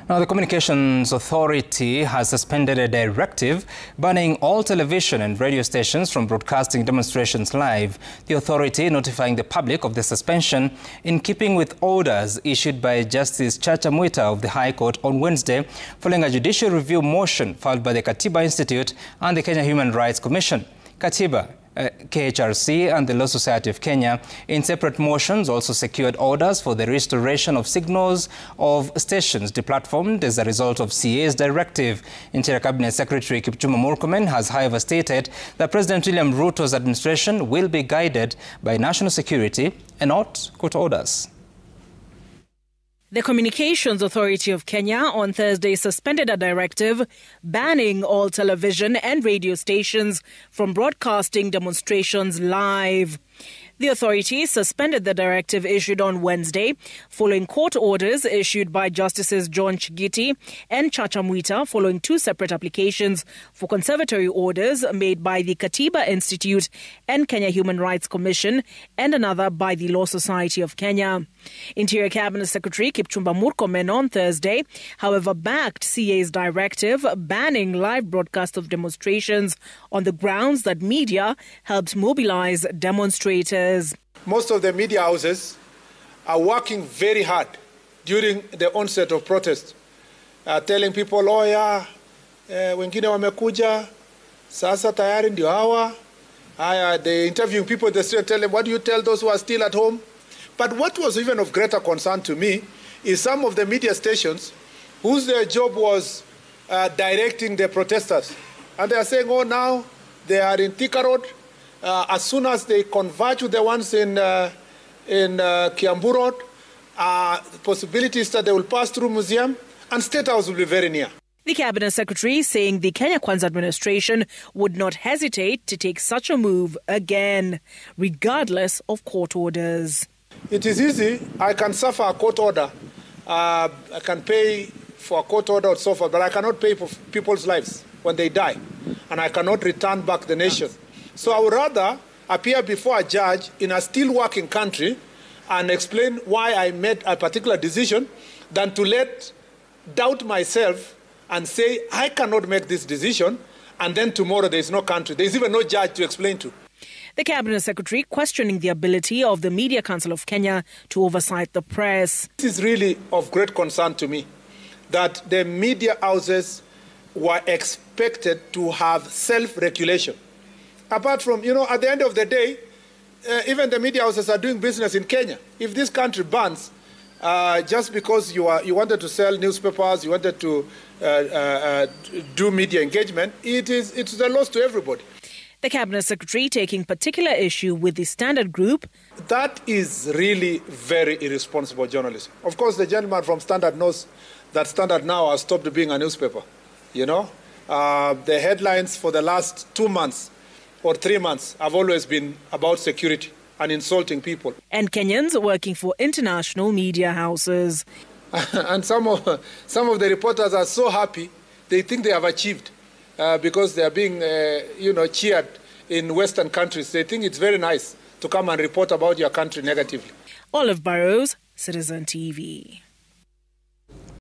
Now, the Communications Authority has suspended a directive banning all television and radio stations from broadcasting demonstrations live. The authority notifying the public of the suspension in keeping with orders issued by Justice John Chigiti of the High Court on Wednesday following a judicial review motion filed by the Katiba Institute and the Kenya Human Rights Commission. Katiba, KHRC and the Law Society of Kenya, in separate motions, also secured orders for the restoration of signals of stations deplatformed as a result of CA's directive. Interior Cabinet Secretary Kipchumba Murkomen has, however, stated that President William Ruto's administration will be guided by national security and not court orders. The Communications Authority of Kenya on Thursday suspended a directive banning all television and radio stations from broadcasting demonstrations live. The authority suspended the directive issued on Wednesday following court orders issued by Justices John Chigiti and Chigiti following two separate applications for conservatory orders made by the Katiba Institute and Kenya Human Rights Commission and another by the Law Society of Kenya. Interior Cabinet Secretary Kipchumba Murkomen on Thursday, however, backed CA's directive banning live broadcast of demonstrations on the grounds that media helped mobilize demonstrators. Most of the media houses are working very hard during the onset of protest, telling people, oh yeah, wengine wamekuja, sasa tayari ndio hawa. They interviewing people in the street, tell them, what do you tell those who are still at home? But what was even of greater concern to me is some of the media stations whose job was directing the protesters. And they are saying, oh, now they are in Thika Road. As soon as they converge with the ones in Kiambu Road, the possibility is that they will pass through Museum and State House will be very near. The Cabinet Secretary saying the Kenya Kwanza administration would not hesitate to take such a move again, regardless of court orders. It is easy. I can suffer a court order. I can pay for a court order or so forth, but I cannot pay for people's lives when they die. And I cannot return back the nation. So I would rather appear before a judge in a still working country and explain why I made a particular decision than to doubt myself and say, I cannot make this decision, and then tomorrow there is no country. There is even no judge to explain to. The Cabinet Secretary questioning the ability of the Media Council of Kenya to oversight the press. This is really of great concern to me, that the media houses were expected to have self-regulation. Apart from, at the end of the day, even the media houses are doing business in Kenya. If this country bans, just because you wanted to sell newspapers, you wanted to do media engagement, it's a loss to everybody. The Cabinet Secretary taking particular issue with the Standard Group. That is really very irresponsible journalism. Of course, the gentleman from Standard knows that Standard now has stopped being a newspaper. The headlines for the last 2 months or 3 months have always been about security and insulting people. And Kenyans working for international media houses. And some of the reporters are so happy, they think they have achieved because they are being, cheered in Western countries. They think it's very nice to come and report about your country negatively. Olive Burrows, Citizen TV.